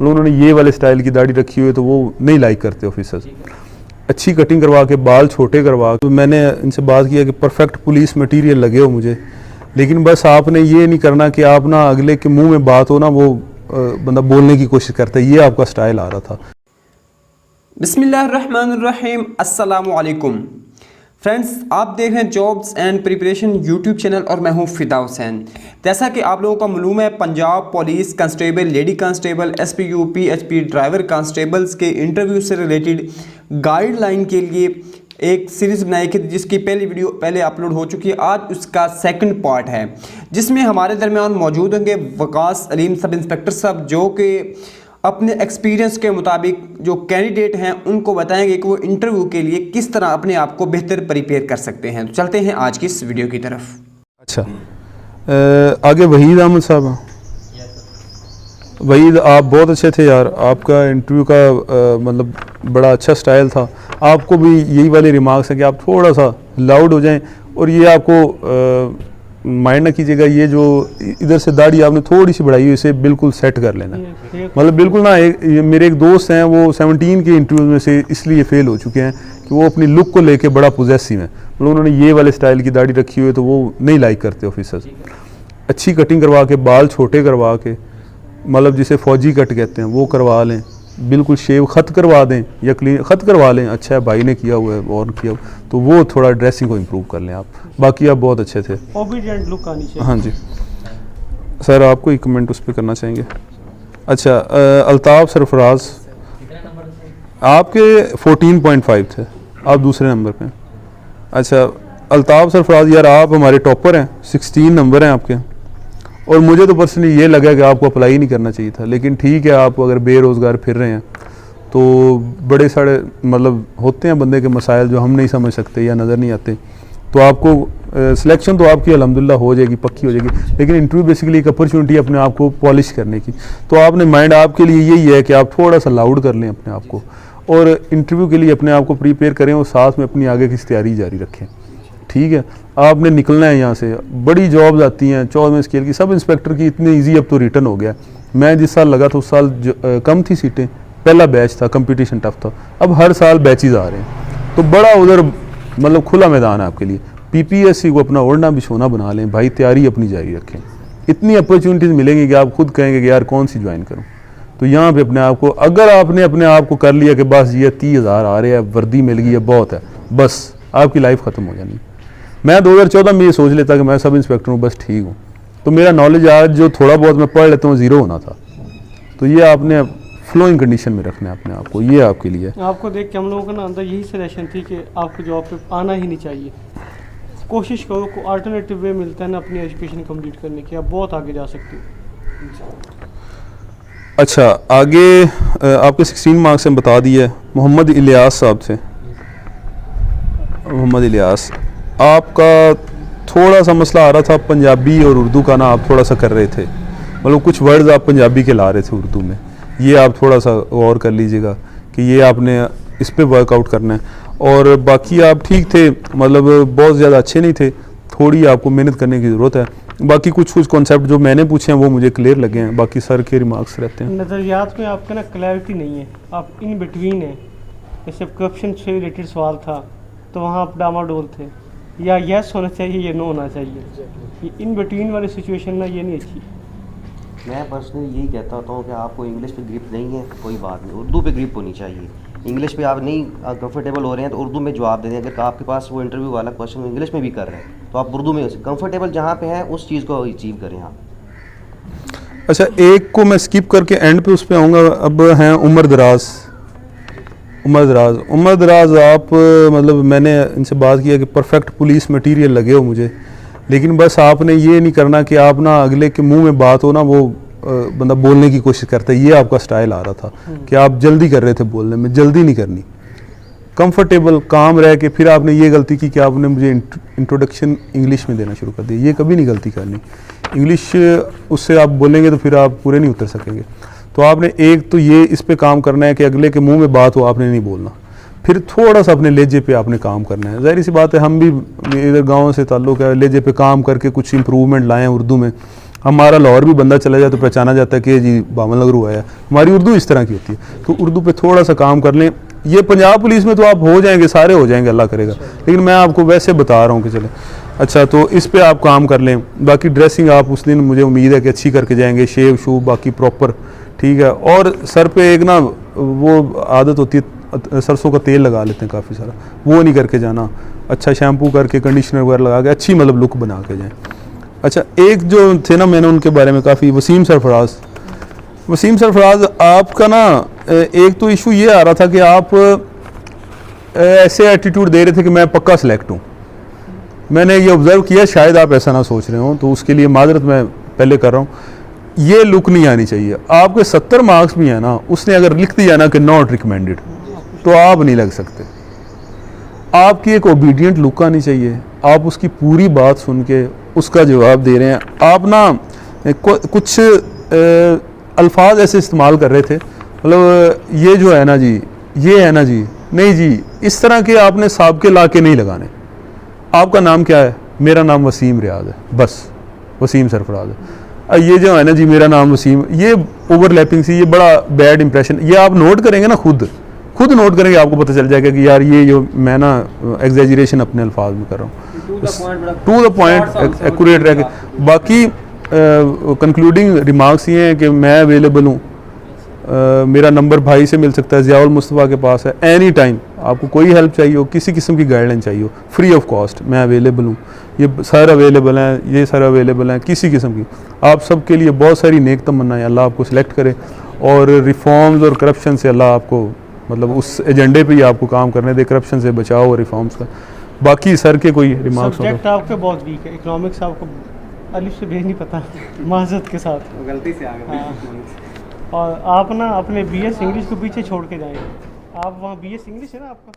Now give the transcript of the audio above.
मतलब उन्होंने ये वाले स्टाइल की दाढ़ी रखी हुई है तो वो नहीं लाइक करते ऑफिसर्स। अच्छी कटिंग करवा के, बाल छोटे करवा, तो मैंने इनसे बात किया कि परफेक्ट पुलिस मटेरियल लगे हो मुझे, लेकिन बस आपने ये नहीं करना कि आप ना अगले के मुंह में बात हो ना वो बंदा बोलने की कोशिश करता है, ये आपका स्टाइल आ रहा था। बिस्मिल्लाहिर्रहमानिर्रहीम, अस्सलामु अलैकुम फ्रेंड्स, आप देख रहे हैं jobs and preparation YouTube channel और मैं हूं फ़िदा हुसैन। जैसा कि आप लोगों का मालूम है, Punjab police constable, lady constable, SPU, PHP, driver constables के इंटरव्यू से रिलेटेड गाइडलाइन के लिए एक सीरीज़ बनाई थी जिसकी पहली वीडियो पहले अपलोड हो चुकी है। आज उसका सेकंड पार्ट है जिसमें हमारे दरमियान मौजूद होंगे वकास अलीम सब इंस्पेक्टर साहब, जो कि अपने एक्सपीरियंस के मुताबिक जो कैंडिडेट हैं उनको बताएंगे कि वो इंटरव्यू के लिए किस तरह अपने आप को बेहतर प्रिपेयर कर सकते हैं। तो चलते हैं आज की इस वीडियो की तरफ। अच्छा, आगे वहीद अहमद साहब। वहीद, आप बहुत अच्छे थे यार, आपका इंटरव्यू का मतलब बड़ा अच्छा स्टाइल था। आपको भी यही वाले रिमार्क्स हैं कि आप थोड़ा सा लाउड हो जाएं, और ये आपको माइंड ना कीजिएगा, ये जो इधर से दाढ़ी आपने थोड़ी सी बढ़ाई हुई इसे बिल्कुल सेट कर लेना। मतलब बिल्कुल ना, मेरे एक दोस्त हैं वो 17 के इंटरव्यूज में से इसलिए फेल हो चुके हैं कि वो अपनी लुक को लेके बड़ा पोजेसिव हैं। मतलब उन्होंने ये वाले स्टाइल की दाढ़ी रखी हुई है तो वो नहीं लाइक करते ऑफिसर्स। अच्छी कटिंग करवा के, बाल छोटे करवा के, मतलब जिसे फौजी कट कहते हैं वो करवा लें, बिल्कुल शेव खत करवा दें या क्लीन खत करवा लें। अच्छा है, भाई ने किया हुआ है और किया, तो वो थोड़ा ड्रेसिंग को इम्प्रूव कर लें आप। बाकी आप बहुत अच्छे थे। ओबीडिएंट लुक आनी चाहिए। हाँ जी सर, आपको एक कमेंट उस पर करना चाहेंगे। अच्छा, अल्ताफ़ सरफराज, आपके 14.5 थे, आप दूसरे नंबर पे। अच्छा अल्ताफ़ सरफराज यार, आप हमारे टॉपर हैं, 16 नंबर हैं आपके, और मुझे तो पर्सनली ये लगा कि आपको अप्लाई नहीं करना चाहिए था। लेकिन ठीक है, आप अगर बेरोज़गार फिर रहे हैं तो बड़े सारे मतलब होते हैं बंदे के मसाइल जो हम नहीं समझ सकते या नज़र नहीं आते, तो आपको सिलेक्शन तो आपकी अल्हम्दुलिल्लाह हो जाएगी, पक्की हो जाएगी। लेकिन इंटरव्यू बेसिकली एक अपॉर्चुनिटी अपने आप को पॉलिश करने की, तो आपने माइंड आपके लिए यही है कि आप थोड़ा सा लाउड कर लें अपने आप को, और इंटरव्यू के लिए अपने आप को प्रिपेयर करें और साथ में अपनी आगे की तैयारी जारी रखें। ठीक है, आपने निकलना है यहाँ से। बड़ी जॉब्स आती हैं 14वें स्केल की, सब इंस्पेक्टर की इतनी इजी अब तो रिटर्न हो गया। मैं जिस साल लगा था उस साल कम थी सीटें, पहला बैच था, कंपटीशन टफ था। अब हर साल बैचेज आ रहे हैं, तो बड़ा उधर मतलब खुला मैदान है आपके लिए। पीपीएससी को अपना ओढ़ना बिछोना बना लें भाई, तैयारी अपनी जारी रखें। इतनी अपॉर्चुनिटीज़ मिलेंगी कि आप खुद कहेंगे कि यार कौन सी ज्वाइन करूँ। तो यहाँ पे अपने आप को, अगर आपने अपने आप को कर लिया कि बस ये 30,000 आ रहे हैं, वर्दी मिल गई है, बहुत है, बस आपकी लाइफ ख़त्म हो जानी। मैं 2014 में ये सोच लेता कि मैं सब इंस्पेक्टर हूँ, बस ठीक हूँ, तो मेरा नॉलेज आज जो थोड़ा बहुत मैं पढ़ लेता हूँ ज़ीरो होना था। तो ये आपने फ्लोइंग कंडीशन में रखना है अपने आप को, ये आपके लिए। आपको देख के हम लोगों का ना अंदर यही सजेशन थी कि आपको जॉब पे आना ही नहीं चाहिए। कोशिश करो, को अल्टरनेटिव वे मिलता है ना अपनी एजुकेशन कंप्लीट करने की, आप बहुत आगे जा सकते हो। अच्छा, आगे आपके 16 मार्क्स में बता दिए। मोहम्मद इलियास साहब थे। मोहम्मद इलियास, आपका थोड़ा सा मसला आ रहा था पंजाबी और उर्दू का ना, आप थोड़ा सा कर रहे थे, मतलब कुछ वर्ड्स आप पंजाबी के ला रहे थे उर्दू में, ये आप थोड़ा सा गौर कर लीजिएगा कि ये आपने इस पे वर्कआउट करना है। और बाकी आप ठीक थे, मतलब बहुत ज़्यादा अच्छे नहीं थे, थोड़ी आपको मेहनत करने की ज़रूरत है। बाकी कुछ कॉन्सेप्ट जो मैंने पूछे हैं वो मुझे क्लियर लगे हैं, बाकी सर के रिमार्क्स रहते हैं। नज़रियात में आपका ना क्लैरिटी नहीं है, आप इन बिटवीन हैं। जैसे करप्शन से रिलेटेड सवाल था तो वहाँ आप डामाडोल थे, या यस होना चाहिए या नो होना चाहिए, ये इन बिटवीन वाली सिचुएशन ना ये नहीं अच्छी। मैं पर्सनली यही कहता होता हूँ कि आपको इंग्लिश पे ग्रिप नहीं है कोई बात नहीं, उर्दू पे ग्रिप होनी चाहिए। इंग्लिश पे आप नहीं कंफर्टेबल हो रहे हैं तो उर्दू में जवाब दे दें। अगर आपके पास वो इंटरव्यू वाला क्वेश्चन इंग्लिश में भी कर रहे हैं तो आप उर्दू में कंफर्टेबल जहाँ पे हैं उस चीज़ को अचीव करें आप। अच्छा, एक को मैं स्किप करके एंड पे उस पर आऊँगा। अब हैं उमर दराज। उमर दराज आप मतलब मैंने इनसे बात किया कि परफेक्ट पुलिस मटेरियल लगे हो मुझे, लेकिन बस आपने ये नहीं करना कि आप ना अगले के मुंह में बात हो ना वो बंदा बोलने की कोशिश करता है, ये आपका स्टाइल आ रहा था कि आप जल्दी कर रहे थे बोलने में। जल्दी नहीं करनी, कंफर्टेबल काम रह के। फिर आपने ये गलती की कि आपने मुझे इंट्रोडक्शन इंग्लिश में देना शुरू कर दिया, ये कभी नहीं गलती करनी। इंग्लिश उससे आप बोलेंगे तो फिर आप पूरे नहीं उतर सकेंगे। तो आपने एक तो ये इस पे काम करना है कि अगले के मुंह में बात हो आपने नहीं बोलना। फिर थोड़ा सा अपने लहजे पे आपने काम करना है। ज़ाहिर सी बात है, हम भी इधर गाँव से ताल्लुक़ है, लहजे पे काम करके कुछ इम्प्रूवमेंट लाएँ उर्दू में, हमारा लाहौर भी बंदा चला जाए तो पहचाना जाता है कि जी बामन लगरू है। हमारी उर्दू इस तरह की होती है, तो उर्दू पे थोड़ा सा काम कर लें। ये पंजाब पुलिस में तो आप हो जाएंगे, सारे हो जाएंगे, अल्लाह करेगा, लेकिन मैं आपको वैसे बता रहा हूँ कि चले अच्छा, तो इस पे आप काम कर लें। बाकी ड्रेसिंग आप उस दिन मुझे उम्मीद है कि अच्छी करके जाएंगे, शेव शूव बाकी प्रॉपर ठीक है। और सर पे एक ना वो आदत होती है सरसों का तेल लगा लेते हैं काफ़ी सारा, वो नहीं करके जाना। अच्छा शैम्पू करके कंडीशनर वगैरह लगा के अच्छी मतलब लुक बना के जाएँ। अच्छा, एक जो थे ना, मैंने उनके बारे में काफ़ी, वसीम सरफराज आपका ना एक तो इशू ये आ रहा था कि आप ऐसे एटीट्यूड दे रहे थे कि मैं पक्का सिलेक्ट हूँ। मैंने ये ऑब्ज़र्व किया, शायद आप ऐसा ना सोच रहे हो, तो उसके लिए माजरत मैं पहले कर रहा हूँ। ये लुक नहीं आनी चाहिए। आपके 70 मार्क्स भी हैं ना, उसने अगर लिख दिया ना कि नॉट रिकमेंडेड, तो आप नहीं लग सकते। आपकी एक ओबीडियंट लुक आनी चाहिए, आप उसकी पूरी बात सुन के उसका जवाब दे रहे हैं। आप ना कुछ अल्फाज ऐसे इस्तेमाल कर रहे थे, मतलब ये जो है ना जी, ये है ना जी, नहीं जी, इस तरह के आपने साबके ला के नहीं लगाने। आपका नाम क्या है? मेरा नाम वसीम रियाज है, बस वसीम सरफराज है। ये जो है ना जी, मेरा नाम वसीम, ये ओवरलैपिंग सी, ये बड़ा बैड इंप्रेशन। ये आप नोट करेंगे ना, खुद नोट करेंगे, आपको पता चल जाएगा कि यार ये जो मैं ना एग्जैजरेशन अपने अल्फाज में कर रहा हूँ, टू द पॉइंट एक्यूरेट रह के। बाकी कंक्लूडिंग रिमार्क्स ये हैं कि मैं अवेलेबल हूँ, मेरा नंबर भाई से मिल सकता है, ज़ियाउल मुस्तफ़ा के पास है, एनी टाइम आपको कोई हेल्प चाहिए हो, किसी किस्म की गाइडलाइन चाहिए हो, फ्री ऑफ कॉस्ट मैं अवेलेबल हूँ। ये सर अवेलेबल हैं, ये सर अवेलेबल हैं, किसी किस्म की। आप सब के लिए बहुत सारी नेक तमन्नाएं, अल्लाह आपको सिलेक्ट करे और रिफॉर्म्स और करप्शन से अल्लाह आपको, मतलब उस एजेंडे पे ही आपको काम करने दे, करप्शन से बचाओ और रिफॉर्म्स का। बाकी सर के कोई रिमार्क्स? सब्जेक्ट आपके बहुत वीक है, इकोनॉमिक्स आपको अलिफ से भी नहीं पता माजरत के साथ, गलती से आ गए। हाँ। और आप ना अपने BS इंग्लिश को पीछे छोड़ के जाएंगे। आप वहाँ BS इंग्लिश है ना आपका,